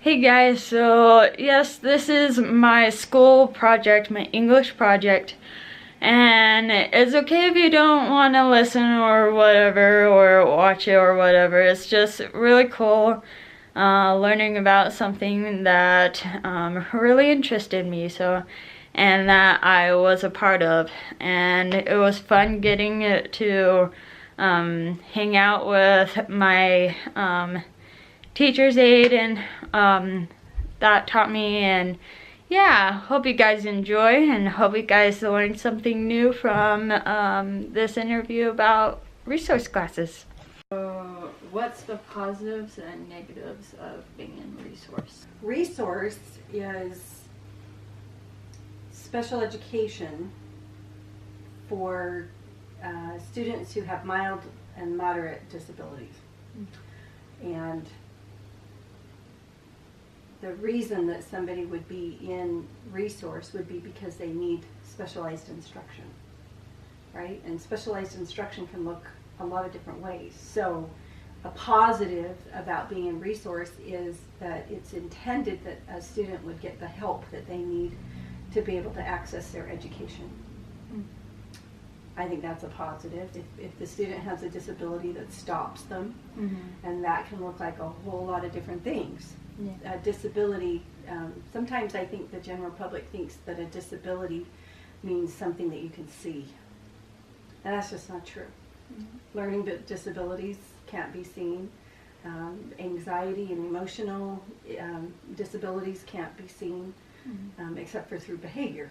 Hey guys, so yes, this is my school project, my English project, and it's okay if you don't want to listen or whatever, or watch it or whatever. It's just really cool learning about something that really interested me, and that I was a part of, and it was fun getting to hang out with my teacher's aide, and that taught me. And yeah, hope you guys enjoy, and hope you guys learned something new from this interview about resource classes. So what's the positives and negatives of being in resource? Resource is special education for students who have mild and moderate disabilities. And the reason that somebody would be in resource would be because they need specialized instruction, right? And specialized instruction can look a lot of different ways. So a positive about being in resource is that it's intended that a student would get the help that they need to be able to access their education. I think that's a positive. If the student has a disability that stops them, and that can look like a whole lot of different things. Yeah. Disability, sometimes I think the general public thinks that a disability means something that you can see. And that's just not true. Learning disabilities can't be seen. Anxiety and emotional disabilities can't be seen, except for through behavior,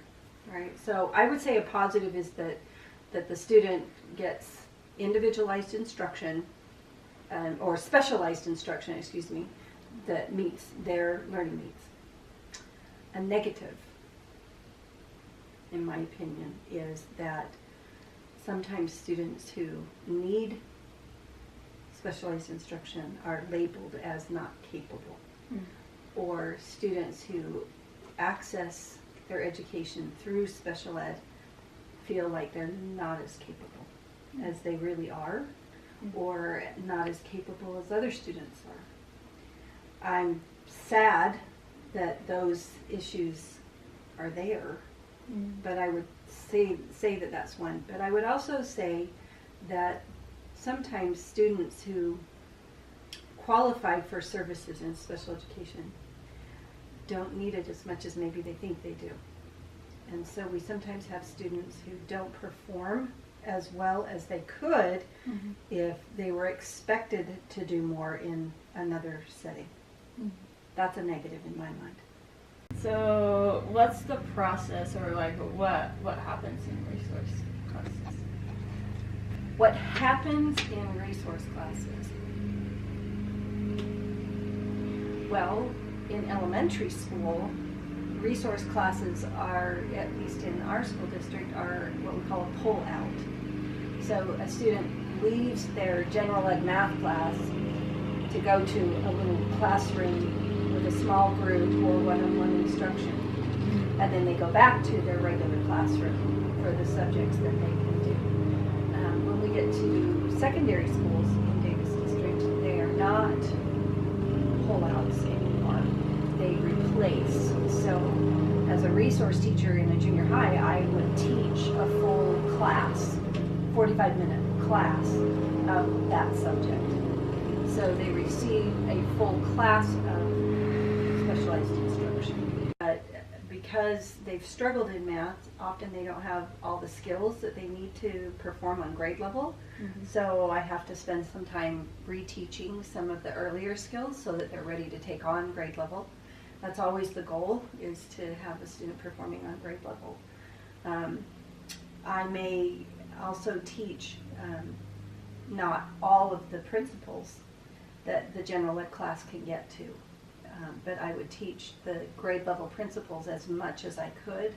right? So I would say a positive is that the student gets individualized instruction, or specialized instruction, excuse me, that meets their learning needs. A negative, in my opinion, is that sometimes students who need specialized instruction are labeled as not capable, or students who access their education through special ed feel like they're not as capable as they really are, or not as capable as other students are. I'm sad that those issues are there, but I would say that that's one. But I would also say that sometimes students who qualify for services in special education don't need it as much as maybe they think they do. And so we sometimes have students who don't perform as well as they could if they were expected to do more in another setting. That's a negative in my mind. So what's the process, or like what happens in resource classes? What happens in resource classes? Well, in elementary school, resource classes are, at least in our school district, are what we call a pull-out. So a student leaves their general ed math class to go to a little classroom with a small group or one-on-one instruction, and then they go back to their regular classroom for the subjects that they can do. When we get to secondary schools in Davis District, they are not pull-outs anymore. They replace. So as a resource teacher in a junior high, I would teach a full class, 45-minute class of that subject. So they receive a full class of specialized instruction. But because they've struggled in math, often they don't have all the skills that they need to perform on grade level. So I have to spend some time reteaching some of the earlier skills so that they're ready to take on grade level. That's always the goal, is to have the student performing on grade level. I may also teach not all of the principles that the general ed class can get to, but I would teach the grade level principles as much as I could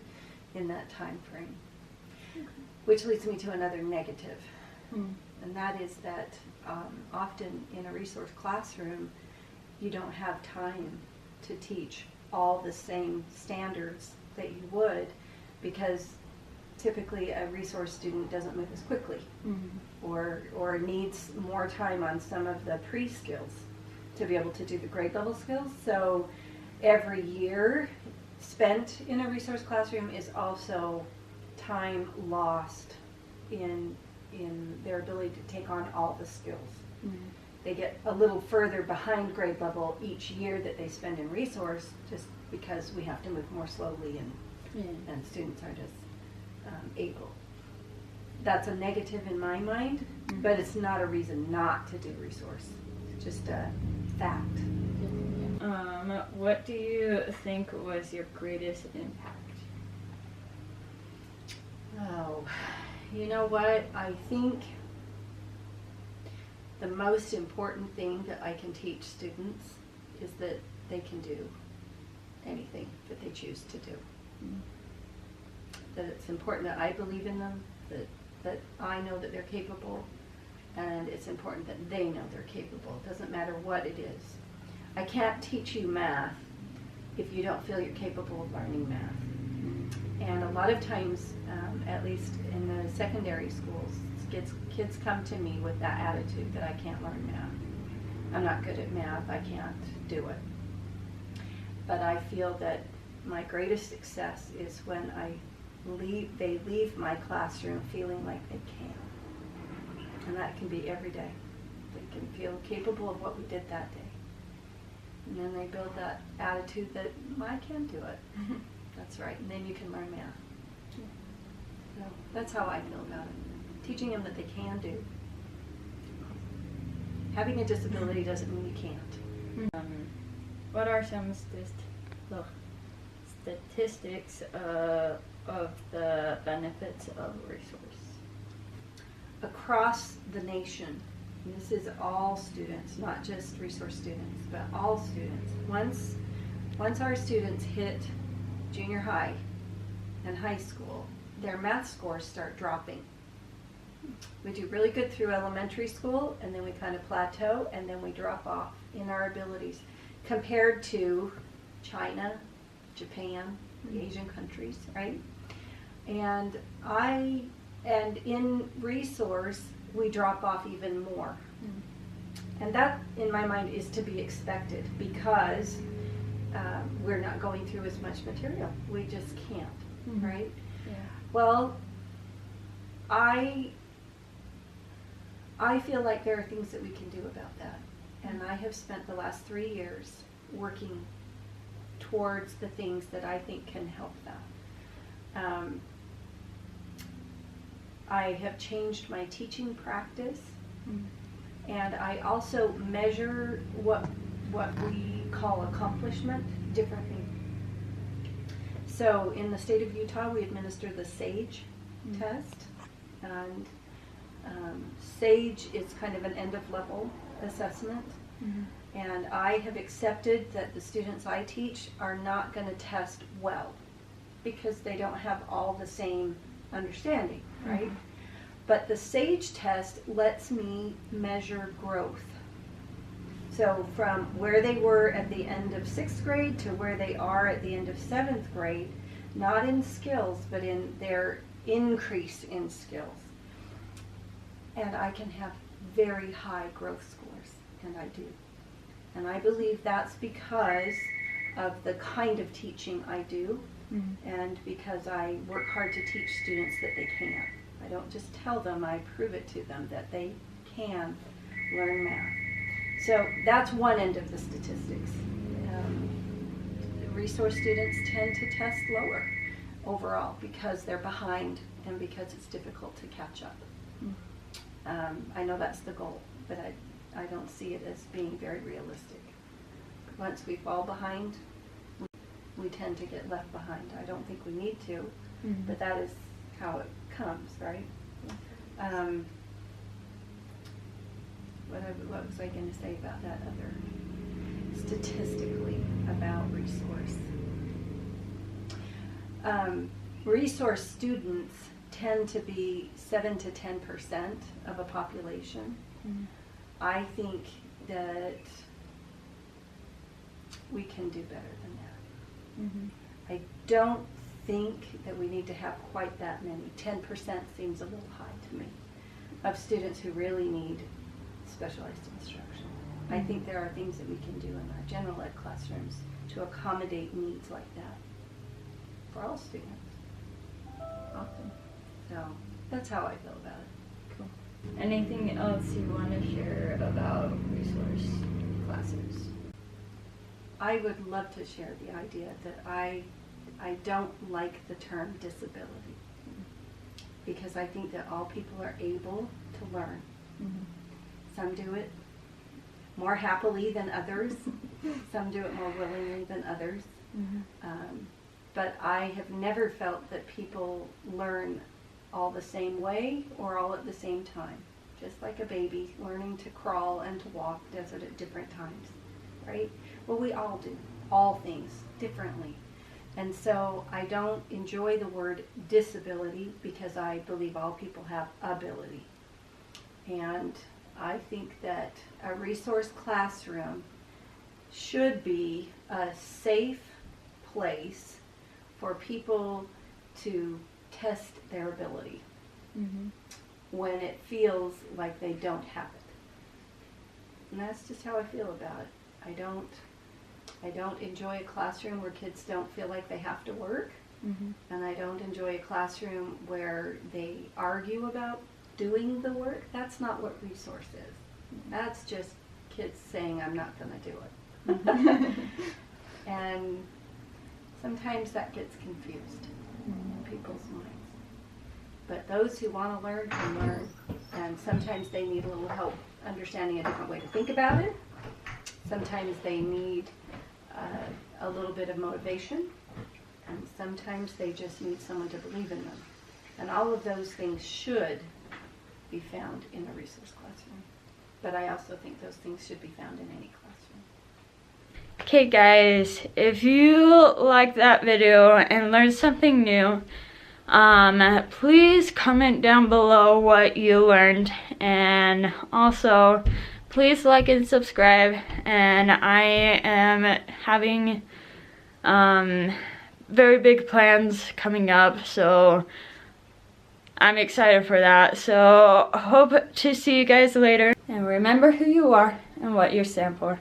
in that time frame. Which leads me to another negative, and that is that often in a resource classroom you don't have time to teach all the same standards that you would, because typically a resource student doesn't move as quickly, or needs more time on some of the pre-skills to be able to do the grade level skills. So every year spent in a resource classroom is also time lost in their ability to take on all the skills. They get a little further behind grade level each year that they spend in resource, just because we have to move more slowly and students are just able. That's a negative in my mind, but it's not a reason not to do resource. It's just a fact. What do you think was your greatest impact? Oh, you know what? I think the most important thing that I can teach students is that they can do anything that they choose to do. That it's important that I believe in them, that I know that they're capable, and it's important that they know they're capable. It doesn't matter what it is. I can't teach you math if you don't feel you're capable of learning math. And a lot of times, at least in the secondary schools, kids come to me with that attitude that I can't learn math. I'm not good at math, I can't do it. But I feel that my greatest success is when they leave my classroom feeling like they can. And that can be every day. They can feel capable of what we did that day. And then they build that attitude that I can do it. That's right. And then you can learn math. So that's how I feel about it. Teaching them that they can do. Having a disability doesn't mean you can't. What are some statistics of the benefits of resource? Across the nation, and this is all students, not just resource students, but all students. Once our students hit junior high and high school, their math scores start dropping. We do really good through elementary school, and then we kind of plateau, and then we drop off in our abilities compared to China, Japan, the Asian countries, right? And in resource, we drop off even more. And that, in my mind, is to be expected because we're not going through as much material. We just can't, right? Yeah. Well, I feel like there are things that we can do about that. And I have spent the last 3 years working towards the things that I think can help that. I have changed my teaching practice, and I also measure what we call accomplishment differently. So in the state of Utah, we administer the SAGE test, and SAGE is kind of an end-of-level assessment. And I have accepted that the students I teach are not going to test well because they don't have all the same understanding, right? But the SAGE test lets me measure growth. So from where they were at the end of 6th grade to where they are at the end of 7th grade, not in skills, but in their increase in skills. And I can have very high growth scores, and I do. And I believe that's because of the kind of teaching I do, and because I work hard to teach students that they can. I don't just tell them, I prove it to them that they can learn math. So that's one end of the statistics. Resource students tend to test lower overall because they're behind and because it's difficult to catch up. I know that's the goal, but I don't see it as being very realistic. Once we fall behind, we tend to get left behind. I don't think we need to, but that is how it comes, right? What was I going to say about that other statistically about resource? Resource students tend to be 7 to 10% of a population. I think that we can do better than that. I don't think that we need to have quite that many. 10% seems a little high to me of students who really need specialized instruction. I think there are things that we can do in our general ed classrooms to accommodate needs like that for all students. Awesome. So that's how I feel about it. Cool. Anything else you want to share about resource classes? I would love to share the idea that I don't like the term disability, because I think that all people are able to learn. Mm-hmm. Some do it more happily than others. Some do it more willingly than others. Mm-hmm. But I have never felt that people learn all the same way or all at the same time. Just like a baby learning to crawl and to walk does it at different times, right? Well, we all do all things differently. And so I don't enjoy the word disability, because I believe all people have ability. And I think that a resource classroom should be a safe place for people to test their ability Mm-hmm. when it feels like they don't have it. And that's just how I feel about it. I don't enjoy a classroom where kids don't feel like they have to work. Mm-hmm. And I don't enjoy a classroom where they argue about doing the work. That's not what resource is. That's just kids saying, I'm not going to do it. Mm-hmm. And sometimes that gets confused in people's minds. But those who want to learn can learn. And sometimes they need a little help understanding a different way to think about it. Sometimes they need a little bit of motivation. And sometimes they just need someone to believe in them. And all of those things should be found in a resource classroom. But I also think those things should be found in any classroom. Okay guys, if you liked that video and learned something new, please comment down below what you learned, and also please like and subscribe. And I am having very big plans coming up, so I'm excited for that. So hope to see you guys later, and remember who you are and what you stand for.